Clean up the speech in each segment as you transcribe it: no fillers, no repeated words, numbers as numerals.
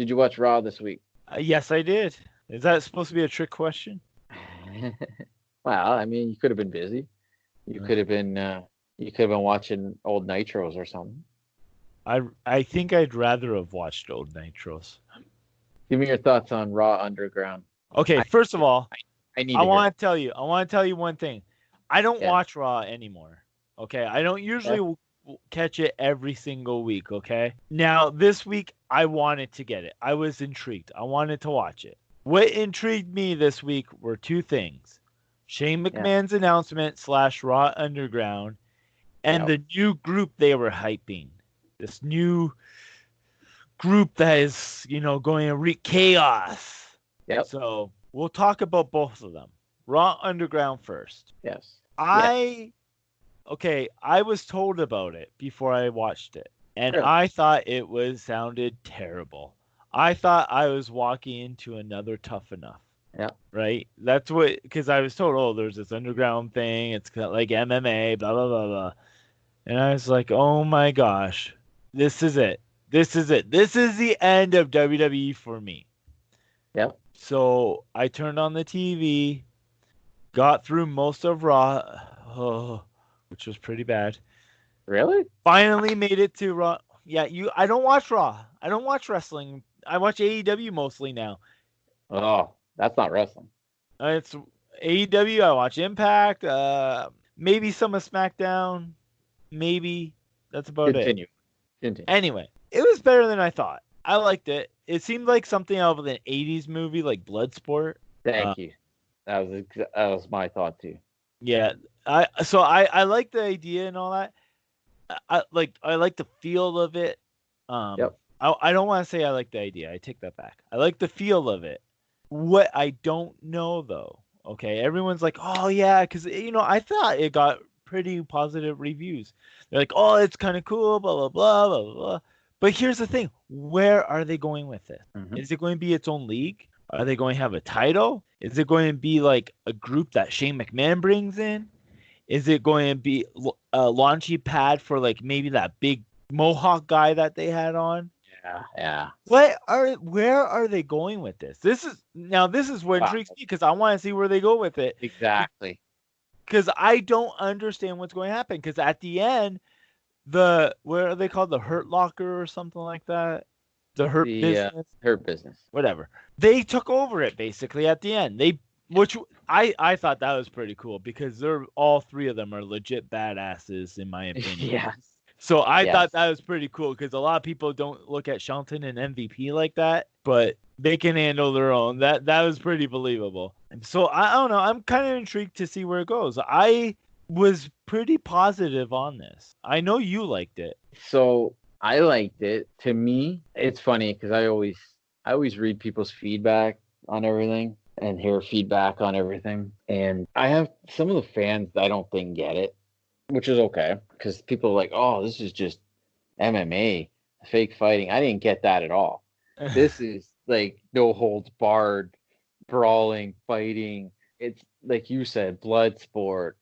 Did you watch Raw this week? Yes, I did. Is that supposed to be a trick question? Well, I mean, you could have been busy. You could have been watching old Nitros or something. I think I'd rather have watched old Nitros. Give me your thoughts on Raw Underground. Okay, I first of all, I need I to hear want it. to tell you. I want to tell you one thing. I don't Yeah. watch Raw anymore. Okay, I don't usually Okay. catch it every single week. Okay, now this week I wanted to get it. I was intrigued. I wanted to watch it. What intrigued me this week were two things: Shane Yeah. McMahon's announcement / Raw Underground, and Yep. the new group they were hyping. This new group that is, going to wreak chaos. Yep. So we'll talk about both of them. Raw Underground first. Yes. Yes. I I was told about it before I watched it, and Really. I thought it sounded terrible. I thought I was walking into another Tough Enough. Yep. Right? That's what, because I was told, oh, there's this underground thing. It's like MMA, blah blah blah blah. And I was like, oh my gosh, this is it. This is it. This is the end of WWE for me. Yep. So I turned on the TV, got through most of Raw, which was pretty bad. Really? Finally made it to Raw. Yeah, I don't watch Raw. I don't watch wrestling. I watch AEW mostly now. Oh, that's not wrestling. It's AEW. I watch Impact. Maybe some of SmackDown. Maybe that's about it. Continue. Continue. Anyway, it was better than I thought. I liked it. It seemed like something out of an '80s movie, like Bloodsport. Thank you. That was my thought too. Yeah, I like the idea and all that. I like the feel of it. Yep. I don't want to say I like the idea. I take that back. I like the feel of it. What I don't know though, okay, everyone's like, oh yeah, because I thought it got pretty positive reviews. They're like, oh, it's kind of cool, blah blah blah blah blah. But here's the thing: where are they going with it? Mm-hmm. Is it going to be its own league? Are they going to have a title? Is it going to be like a group that Shane McMahon brings in? Is it going to be a launchy pad for like maybe that big Mohawk guy that they had on? Yeah. Yeah. Where are they going with this? This is what Wow. intrigues me because I want to see where they go with it. Exactly. Because I don't understand what's going to happen. Because at the end, what are they called? The Hurt Locker or something like that? The Hurt Business? Hurt Business. Whatever. They took over it basically at the end. Which I thought that was pretty cool because they're all three of them are legit badasses in my opinion. Yes. So I thought that was pretty cool because a lot of people don't look at Shelton and MVP like that, but they can handle their own. That was pretty believable. So I don't know. I'm kind of intrigued to see where it goes. I was pretty positive on this. I know you liked it. So I liked it. To me, it's funny because I always read people's feedback on everything and hear feedback on everything. And I have some of the fans that I don't think get it, which is okay because people are like, oh, this is just MMA, fake fighting. I didn't get that at all. This is like no holds barred, brawling, fighting. It's like you said, blood sport,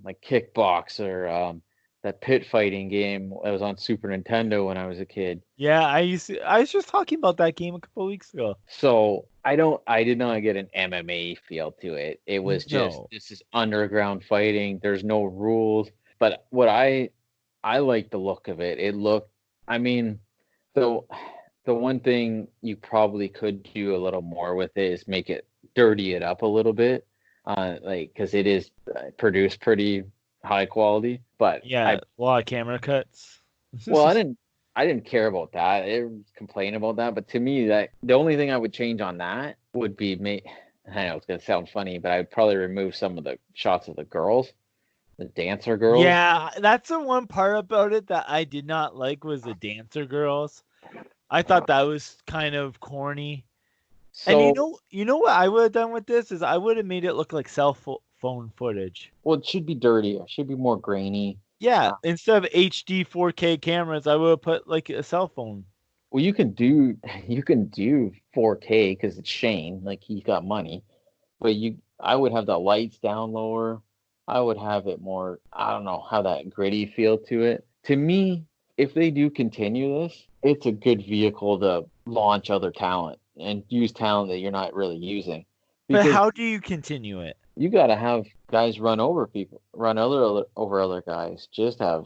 like kickboxer, that pit fighting game that was on Super Nintendo when I was a kid. Yeah, I was just talking about that game a couple of weeks ago. So I did not get an MMA feel to it. It was just this is underground fighting. There's no rules. But what I like the look of it. I mean, so the one thing you probably could do a little more with it is dirty it up a little bit, like because it is produced pretty high quality. But yeah, a lot of camera cuts. Well, I didn't care about that. I didn't complain about that. But to me, that the only thing I would change on that would be I know it's gonna sound funny, but I'd probably remove some of the shots of the girls, the dancer girls. Yeah, that's the one part about it that I did not like was the dancer girls. I thought that was kind of corny. So, and you know what I would have done with this is I would have made it look like cell phone footage. Well, it should be dirtier. It should be more grainy. Yeah, instead of HD 4K cameras, I would have put like a cell phone. Well, you can do 4K because it's Shane, like he's got money. But I would have the lights down lower. I would have it more. I don't know how that gritty feel to it. To me, if they do continue this, it's a good vehicle to launch other talent and use talent that you're not really using. But Because how do you continue it? you got to have guys run over people, run over other guys. Just have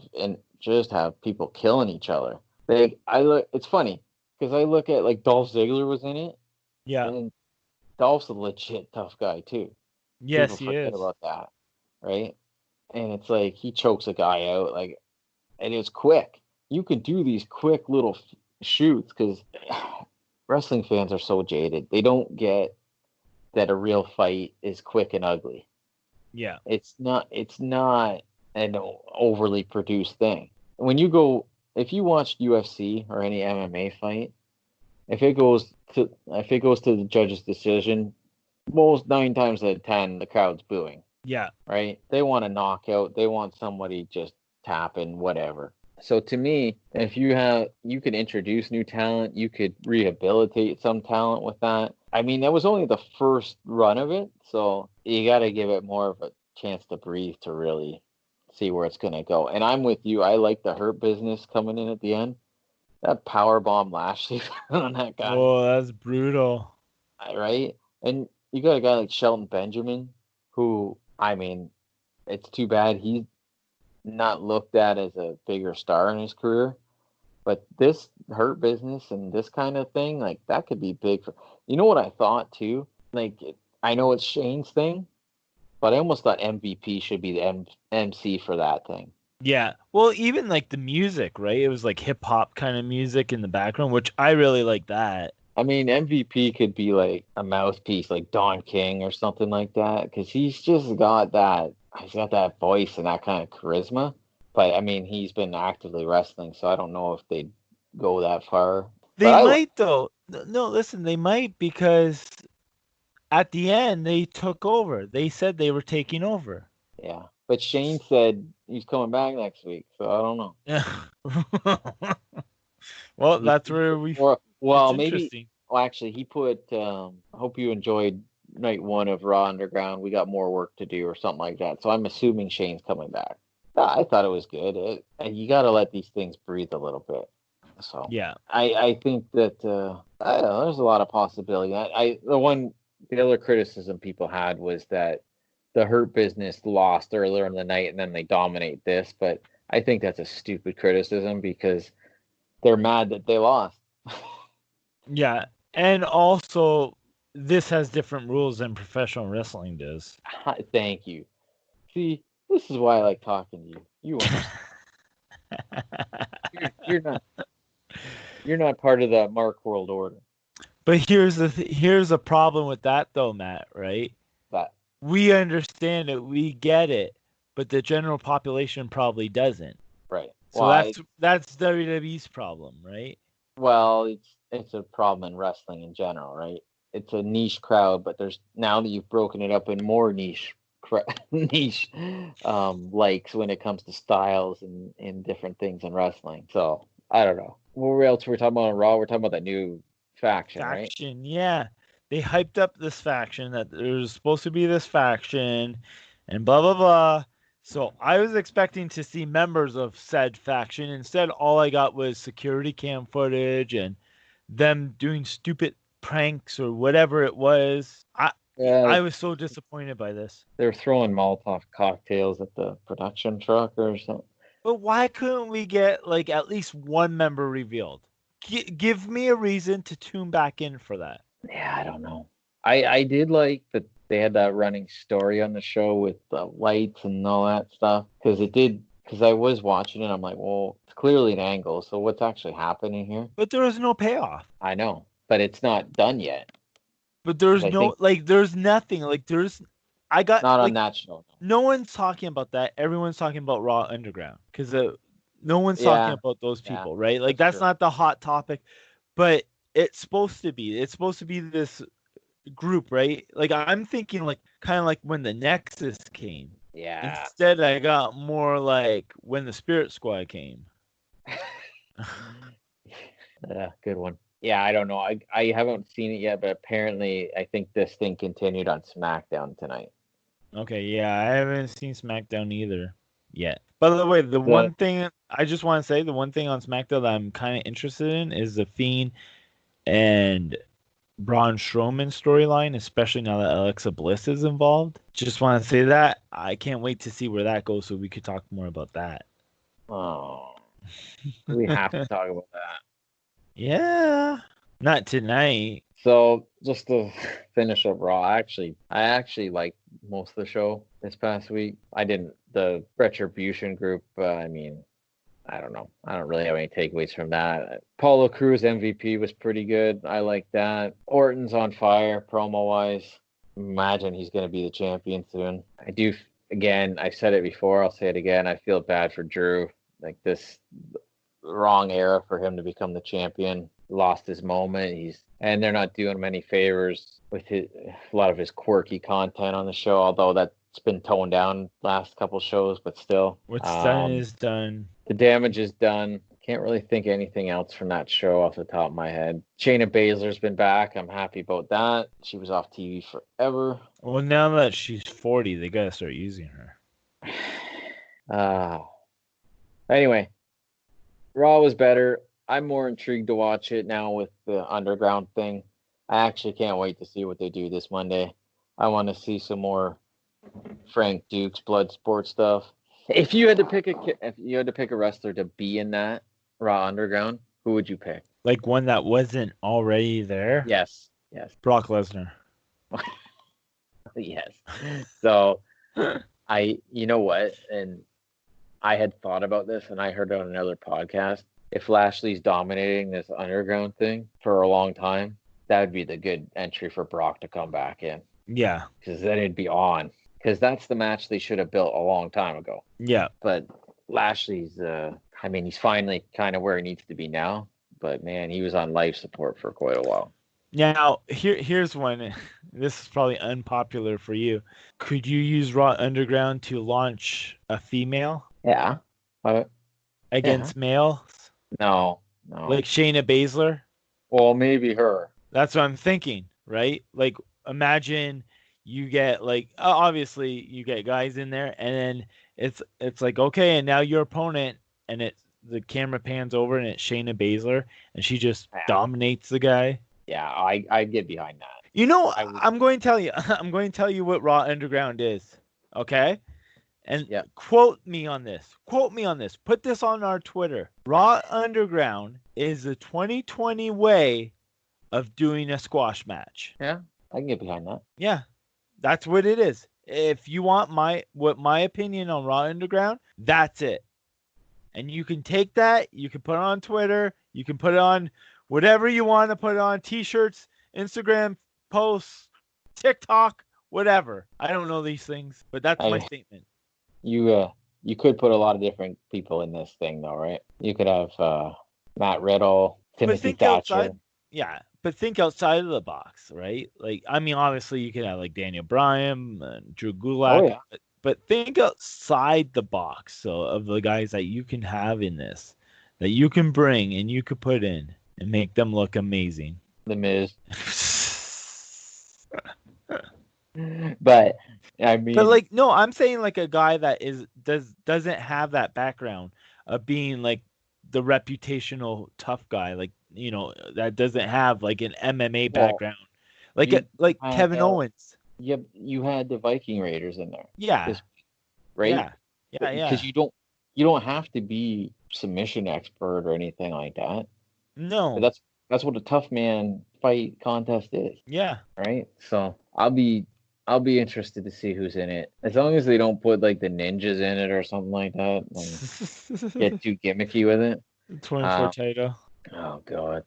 people killing each other. It's funny because I look at like Dolph Ziggler was in it, Yeah. and Dolph's a legit tough guy too. People Yes, he forget is. about that, right? And it's like he chokes a guy out, like, and it's quick. You can do these quick little shoots because wrestling fans are so jaded. They don't get that a real fight is quick and ugly. Yeah. It's not an overly produced thing. When you go, if you watch UFC or any MMA fight, if it goes to the judge's decision, most 9 times out of 10 the crowd's booing. Yeah. Right? They want a knockout. They want somebody just tapping whatever. So to me, if you could introduce new talent, you could rehabilitate some talent with that. I mean, that was only the first run of it, so you got to give it more of a chance to breathe to really see where it's going to go. And I'm with you. I like the Hurt Business coming in at the end. That power bomb Lashley on that guy, Oh, that's brutal. right? And you got a guy like Shelton Benjamin, who, I mean, it's too bad he's not looked at as a bigger star in his career. But this Hurt Business and this kind of thing, like that could be big for. You know what I thought too? Like I know it's Shane's thing, but I almost thought MVP should be the MC for that thing. Yeah. Well, even like the music, right? It was like hip hop kind of music in the background, which I really like that. I mean, MVP could be like a mouthpiece, like Don King or something like that, because he's just got that. He's got that voice and that kind of charisma. But I mean, he's been actively wrestling, so I don't know if they'd go that far. But They might though. No, listen, they might because at the end they took over. They said they were taking over. yeah. But Shane said he's coming back next week, so I don't know. Yeah. Well, He, that's where we. well, It's maybe. interesting. Well, actually, he put. I hope you enjoyed night one of Raw Underground. We got more work to do, or something like that. So I'm assuming Shane's coming back. I thought it was good. And you got to let these things breathe a little bit. So Yeah. I think that I don't know. There's a lot of possibility. The other criticism people had was that the Hurt Business lost earlier in the night and then they dominate this. But I think that's a stupid criticism because they're mad that they lost. Yeah. And also, this has different rules than professional wrestling does. Thank you. See, this is why I like talking to you. You understand. You're not part of the Mark World Order. But here's a problem with that though, Matt, right? But We understand it, we get it, but the general population probably doesn't. right. So that's WWE's problem, right? Well, it's a problem in wrestling in general, right? It's a niche crowd, but there's now that you've broken it up in more niche likes when it comes to styles and different things in wrestling. So I don't know. What else we're talking about on Raw? We're talking about that new faction, right? Faction, yeah. They hyped up this faction that there's supposed to be this faction and blah blah blah. So I was expecting to see members of said faction. Instead, all I got was security cam footage and them doing stupid pranks or whatever it was. Yeah, I was so disappointed by this. they're throwing Molotov cocktails at the production truck or something. But why couldn't we get like at least one member revealed? Give me a reason to tune back in for that. Yeah, I don't know. I did like that they had that running story on the show with the lights and all that stuff because I was watching it. I'm like, well, it's clearly an angle. So what's actually happening here? But there was no payoff. I know, but it's not done yet. But there's I no think like there's nothing like there's I got not on like that show. no one's talking about that. Everyone's talking about Raw Underground because no one's talking Yeah, about those yeah, people, right? Like that's true. not the hot topic, but it's supposed to be. It's supposed to be this group, right? Like I'm thinking like kind of like when the Nexus came. Yeah. Instead, I got more like when the Spirit Squad came. Yeah, good one. Yeah, I don't know. I haven't seen it yet, but apparently I think this thing continued on SmackDown tonight. Okay, yeah, I haven't seen SmackDown either. yet. By the way, the So, one thing I just want to say, the one thing on SmackDown that I'm kind of interested in is the Fiend and Braun Strowman storyline, especially now that Alexa Bliss is involved. Just want to say that I can't wait to see where that goes, so we could talk more about that. oh, we have to talk about that. Yeah, not tonight. So just to finish up Raw, I actually liked most of the show this past week. I didn't the Retribution group. I mean, I don't know. I don't really have any takeaways from that. Paulo Cruz MVP was pretty good. I like that. Orton's on fire promo wise. Imagine he's going to be the champion soon. I do. Again, I said it before. I'll say it again. I feel bad for Drew. Like this wrong era for him to become the champion. Lost his moment. And they're not doing him any favors with a lot of his quirky content on the show. Although that's been toned down last couple shows, but still, What's done is done. the damage is done. Can't really think of anything else from that show off the top of my head. Shayna Baszler's been back. I'm happy about that. She was off TV forever. Well, now that she's 40, they gotta start using her. Anyway, Raw was better. I'm more intrigued to watch it now with the Underground thing. I actually can't wait to see what they do this Monday. I want to see some more Frank Dukes Bloodsport stuff. If you had to pick a wrestler to be in that Raw Underground, who would you pick? Like one that wasn't already there? Yes. Brock Lesnar. Yes. So you know what? And I had thought about this and I heard it on another podcast. If Lashley's dominating this Underground thing for a long time, that would be the good entry for Brock to come back in. Yeah. Because then it'd be on. Because that's the match they should have built a long time ago. Yeah. But Lashley's, he's finally kind of where he needs to be now. But, man, he was on life support for quite a while. Now, here's one. This is probably unpopular for you. Could you use Raw Underground to launch a female? Yeah. Against males? No. Like Shayna Baszler? Well, maybe her. That's what I'm thinking, right? Like, imagine you get, like, obviously you get guys in there, and then it's like, okay, and now your opponent, and the camera pans over, and it's Shayna Baszler, and she just dominates the guy. Yeah, I'd get behind that. You know, I'm going to tell you what Raw Underground is, okay? And quote me on this. Put this on our Twitter. Raw Underground is the 2020 way of doing a squash match. Yeah, I can get behind that. Yeah, that's what it is. If you want my opinion on Raw Underground, that's it. And you can take that, you can put it on Twitter, you can put it on whatever you want to put it on, T-shirts, Instagram posts, TikTok, whatever. I don't know these things, but that's my statement. You could put a lot of different people in this thing, though, right? You could have Matt Riddle, Timothy Thatcher. But think outside of the box, right? Like, I mean, obviously you could have like Daniel Bryan, Drew Gulak, but think outside the box. So of the guys that you can have in this, that you can bring and you could put in and make them look amazing. The Miz. But I mean, but like, no, I'm saying like a guy that doesn't have that background of being like the reputational tough guy, like, you know, that doesn't have like an MMA background, like Kevin Owens. Yep, you had the Viking Raiders in there. Yeah. Right. Yeah. Because you don't have to be submission expert or anything like that. No. But that's what a tough man fight contest is. Yeah. Right. So I'll be interested to see who's in it. As long as they don't put like the ninjas in it or something like that, and get too gimmicky with it. 24 title. Oh God.